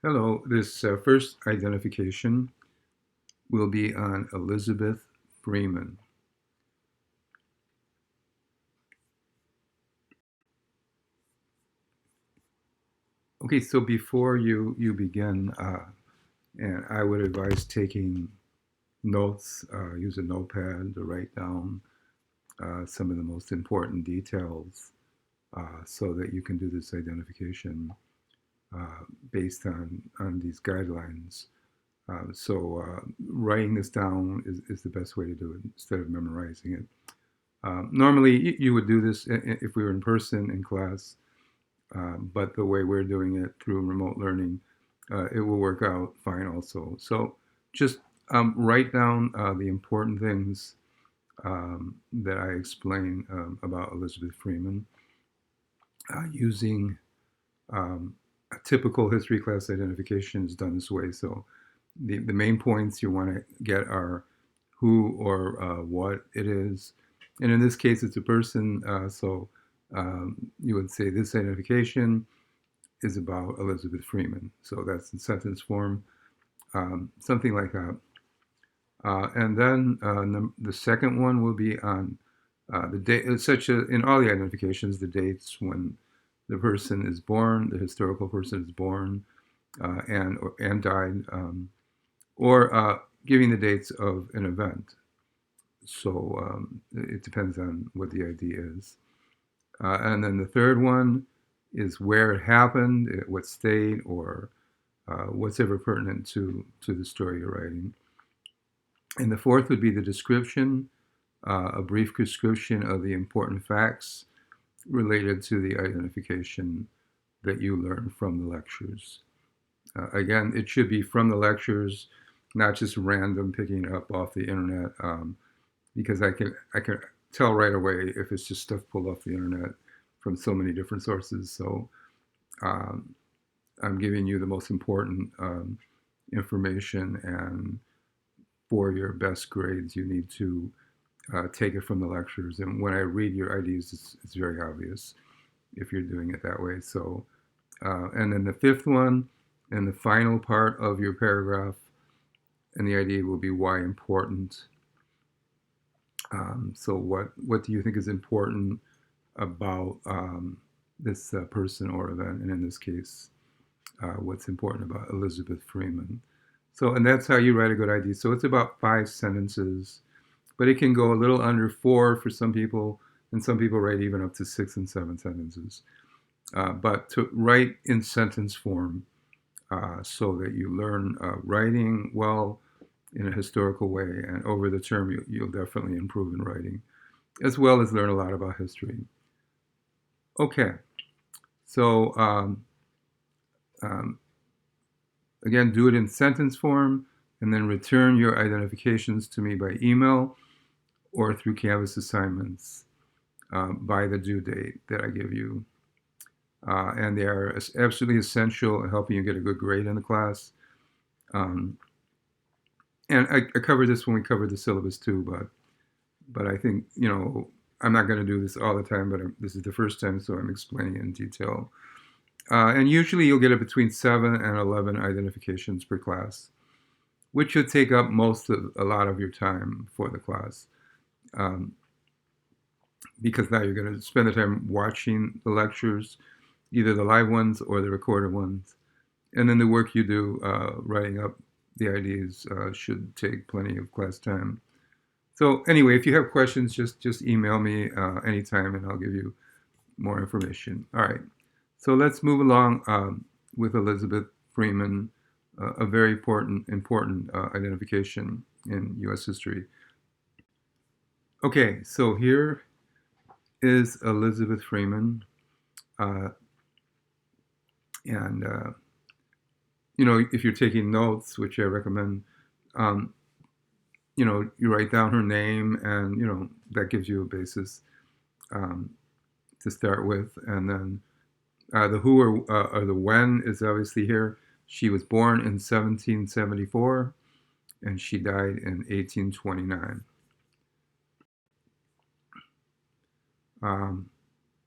Hello, this first identification will be on Elizabeth Freeman. Okay, so before you begin, and I would advise taking notes, use a notepad to write down some of the most important details so that you can do this identification based on these guidelines. Writing this down is the best way to do it instead of memorizing it. Normally, you would do this if we were in person in class, but the way we're doing it through remote learning, it will work out fine also. So just write down the important things that I explain about Elizabeth Freeman using a typical history class identification is done this way. So the main points you want to get are who or what it is. And in this case, it's a person. You would say this identification is about Elizabeth Freeman. So that's in sentence form, something like that. And then the second one will be on the date, in all the identifications, the dates when the person is born, the historical person is born and died, or giving the dates of an event. So it depends on what the ID is. And then the third one is where it happened, at what state, or what's ever pertinent to the story you're writing. And the fourth would be the description, a brief description of the important facts related to the identification that you learn from the lectures. Again, it should be from the lectures, not just random picking it up off the internet, because I can tell right away if it's just stuff pulled off the internet from so many different sources. So um, I'm giving you the most important information, and for your best grades, you need to take it from the lectures. And when I read your IDs, it's very obvious if you're doing it that way. So, and then the fifth one and the final part of your paragraph and the ID will be why important. So what do you think is important about this person or event? And in this case, what's important about Elizabeth Freeman? So, and that's how you write a good ID. So it's about 5 sentences, but it can go a little under 4 for some people, and some people write even up to 6 and 7 sentences. But to write in sentence form so that you learn writing well in a historical way, and over the term you'll definitely improve in writing, as well as learn a lot about history. Okay, so um, again, do it in sentence form, and then return your identifications to me by email or through Canvas assignments by the due date that I give you. And they are absolutely essential in helping you get a good grade in the class. Um, and I covered this when we covered the syllabus too, but I think, I'm not going to do this all the time, but this is the first time, so I'm explaining it in detail. And usually you'll get it between 7 and 11 identifications per class, which should take up a lot of your time for the class. Um, because now you're going to spend the time watching the lectures, either the live ones or the recorded ones. And then the work you do writing up the IDs should take plenty of class time. So anyway, if you have questions, just email me anytime and I'll give you more information. All right. So let's move along with Elizabeth Freeman, a very important identification in U.S. history. Okay, so here is Elizabeth Freeman, uh, and if you're taking notes, which I recommend, um, you write down her name, and that gives you a basis um, to start with, and then the who or the when is obviously here. She was born in 1774, and she died in 1829. Um,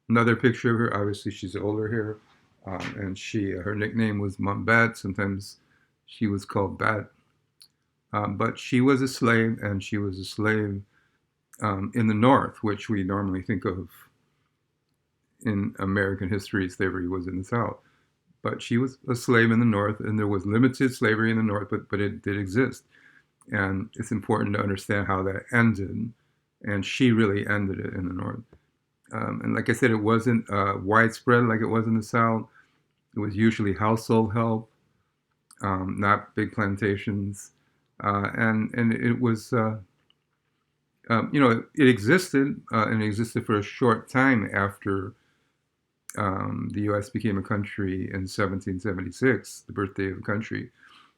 Another picture of her. Obviously, she's older here. and her nickname was Mom Bet. Sometimes she was called Bet. But she was a slave, and she was a slave in the North, which we normally think of in American history. Slavery was in the South, but she was a slave in the North, and there was limited slavery in the North, but it did exist. And it's important to understand how that ended, and she really ended it in the North. And like I said, it wasn't widespread like it was in the South. It was usually household help, not big plantations, and it was it existed, and it existed for a short time after the U.S. became a country in 1776, the birthday of the country.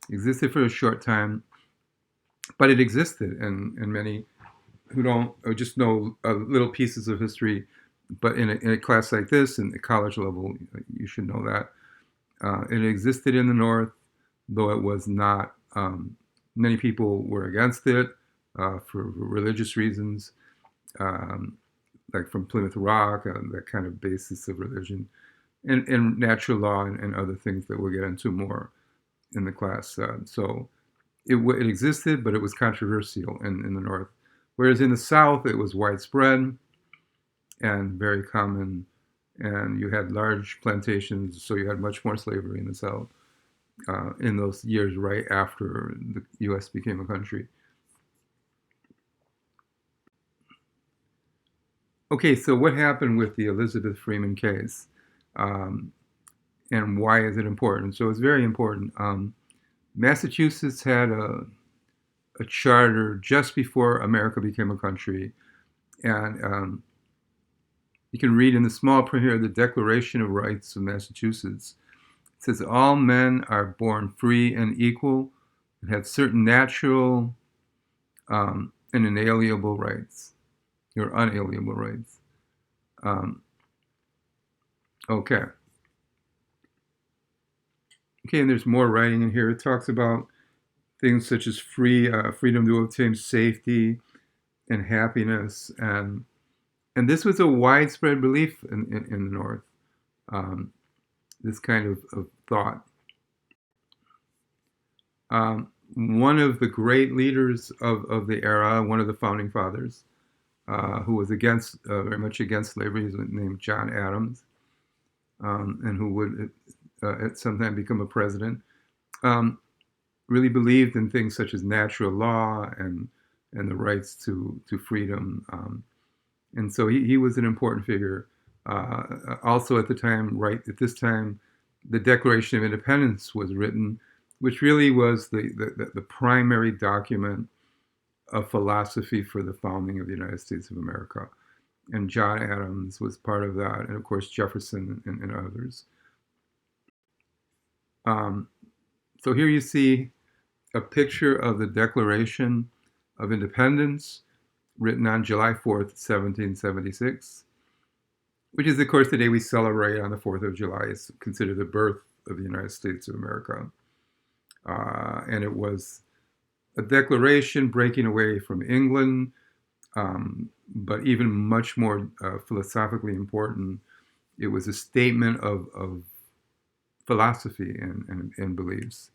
It existed for a short time, but it existed, and many who don't or just know little pieces of history, but in a class like this, in the college level, you should know that it existed in the North, though it was not. Many people were against it for religious reasons, um, like from Plymouth Rock, that kind of basis of religion, and natural law and other things that we'll get into more in the class. So it existed, but it was controversial in the North. Whereas in the South, it was widespread and very common, and you had large plantations, so you had much more slavery in the South in those years right after the U.S. became a country. Okay, so what happened with the Elizabeth Freeman case, um, and why is it important? So it's very important. Massachusetts had a charter just before America became a country, and you can read in the small print here the Declaration of Rights of Massachusetts. It says all men are born free and equal and have certain natural and inalienable rights, or unalienable rights. Um, okay. Okay, and there's more writing in here. It talks about things such as freedom to obtain safety and happiness, and this was a widespread belief in the North. Um, this kind of thought. One of the great leaders of the era, one of the founding fathers, who was very much against slavery, is named John Adams, and who would at some time become a president. Um, really believed in things such as natural law and the rights to freedom, and so he was an important figure. Also at the time, right at this time, the Declaration of Independence was written, which really was the primary document of philosophy for the founding of the United States of America. And John Adams was part of that, and of course Jefferson and others. Um, so here you see a picture of the Declaration of Independence written on July 4th, 1776, which is, of course, the day we celebrate on the 4th of July. It's considered the birth of the United States of America. And it was a declaration breaking away from England, but even much more philosophically important, it was a statement of philosophy and beliefs.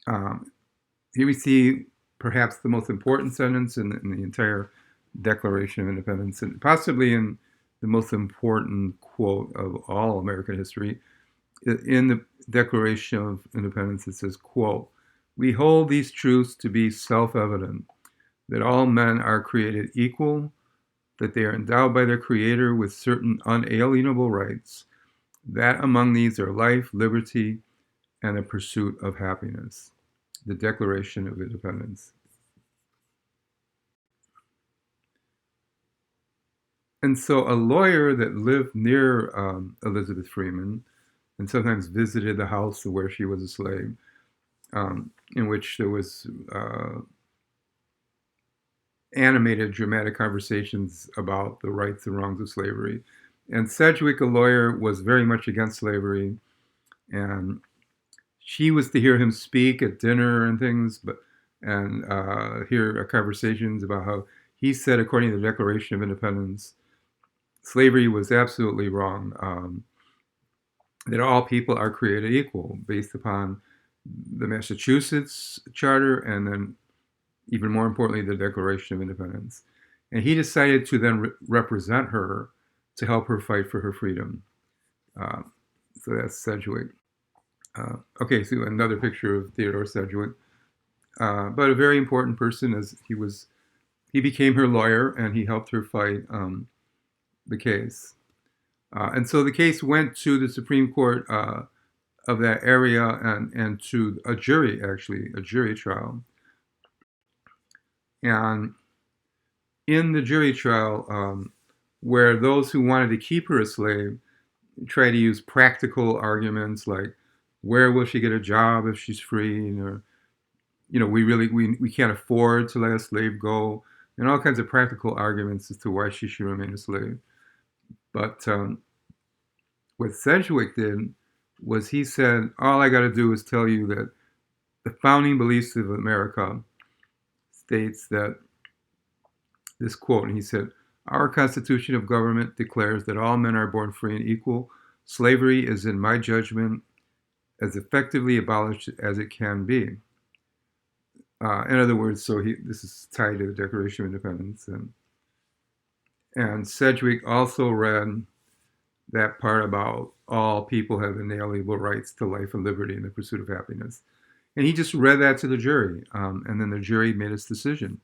Here we see perhaps the most important sentence in the entire Declaration of Independence, and possibly in the most important quote of all American history. In the Declaration of Independence, it says, quote, "We hold these truths to be self-evident, that all men are created equal, that they are endowed by their Creator with certain unalienable rights, that among these are life, liberty, and the pursuit of happiness." The Declaration of Independence. And so a lawyer that lived near Elizabeth Freeman and sometimes visited the house where she was a slave, in which there was animated, dramatic conversations about the rights and wrongs of slavery. And Sedgwick, a lawyer, was very much against slavery, and she was to hear him speak at dinner and things, and hear conversations about how he said, according to the Declaration of Independence, slavery was absolutely wrong. That all people are created equal based upon the Massachusetts Charter and then, even more importantly, the Declaration of Independence. And he decided to then represent her to help her fight for her freedom. Uh, so that's Sedgwick. Okay, so another picture of Theodore Sedgwick, but a very important person as he became her lawyer and he helped her fight the case. And so the case went to the Supreme Court of that area and to a jury, actually, a jury trial. And in the jury trial, where those who wanted to keep her a slave try to use practical arguments like, where will she get a job if she's free? Or, we can't afford to let a slave go, and all kinds of practical arguments as to why she should remain a slave. But what Sedgwick did was he said, all I got to do is tell you that the founding beliefs of America states that this quote, and he said, our Constitution of Government declares that all men are born free and equal. Slavery is, in my judgment, as effectively abolished as it can be. In other words, this is tied to the Declaration of Independence. And Sedgwick also read that part about all people have inalienable rights to life and liberty and the pursuit of happiness. And he just read that to the jury, and then the jury made its decision.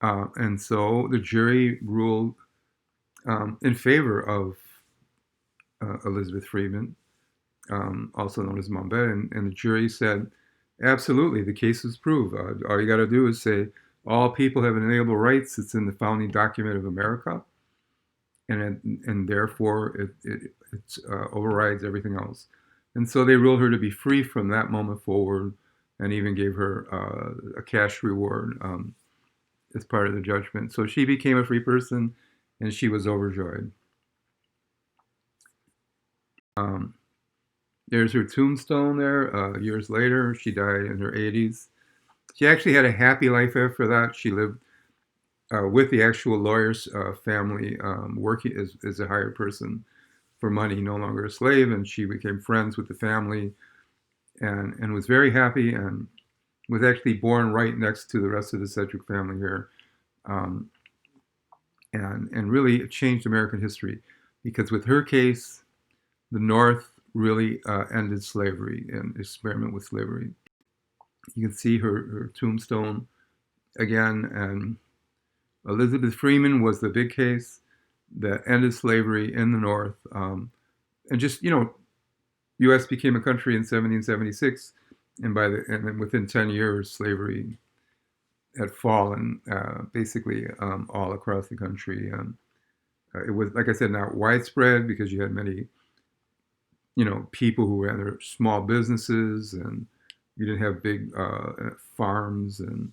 And so the jury ruled in favor of Elizabeth Freeman, also known as Mom Bet, and the jury said, absolutely, the case is proved. All you got to do is say, all people have inalienable rights. It's in the founding document of America, and therefore it overrides everything else. And so they ruled her to be free from that moment forward, and even gave her a cash reward as part of the judgment. So she became a free person, and she was overjoyed. There's her tombstone there. Years later, she died in her 80s. She actually had a happy life after that. She lived with the actual lawyer's family, working as a hired person for money, no longer a slave, and she became friends with the family and was very happy and was actually born right next to the rest of the Sedgwick family here. And really changed American history because with her case, the North really ended slavery and experiment with slavery. You can see her tombstone again, and Elizabeth Freeman was the big case that ended slavery in the North. And just, U.S. became a country in 1776, and then within 10 years, slavery had fallen basically all across the country. It was, like I said, not widespread because you had many, people who ran their small businesses, and you didn't have big farms, and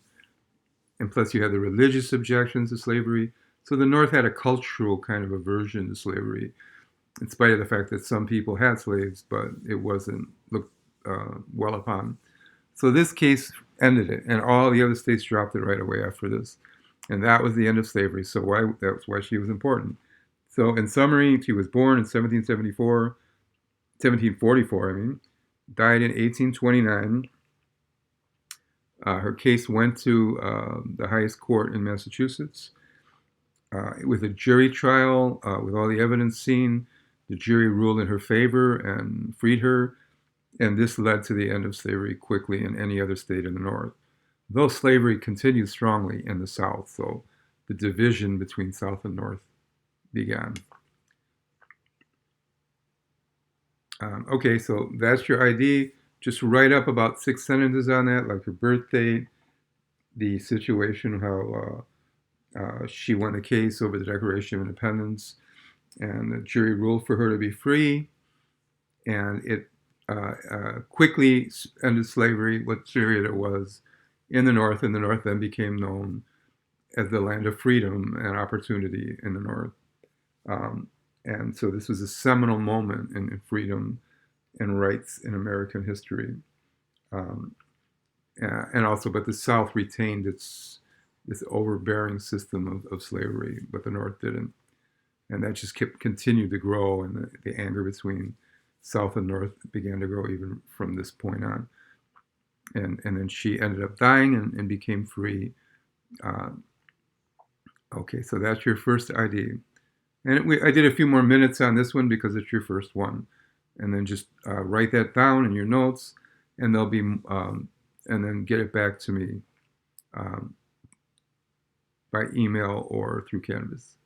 plus you had the religious objections to slavery. So the North had a cultural kind of aversion to slavery, in spite of the fact that some people had slaves, but it wasn't looked well upon. So this case ended it, and all the other states dropped it right away after this. And that was the end of slavery. So that's why she was important. So in summary, she was born in 1744, died in 1829. Her case went to the highest court in Massachusetts. With a jury trial, with all the evidence seen, the jury ruled in her favor and freed her. And this led to the end of slavery quickly in any other state in the North. Though slavery continued strongly in the South, so the division between South and North began. Okay, so that's your ID. Just write up about 6 sentences on that, like her birth date, the situation, how she won the case over the Declaration of Independence, and the jury ruled for her to be free, and it quickly ended slavery, what period it was, in the North, and the North then became known as the land of freedom and opportunity in the North. And so this was a seminal moment in freedom and rights in American history. And also, but the South retained its this overbearing system of slavery, but the North didn't. And that just continued to grow, and the anger between South and North began to grow even from this point on. And then she ended up dying and became free. Uh, okay, so that's your first ID. And I did a few more minutes on this one because it's your first one. And then just write that down in your notes, and they'll be, and then get it back to me um, by email or through Canvas.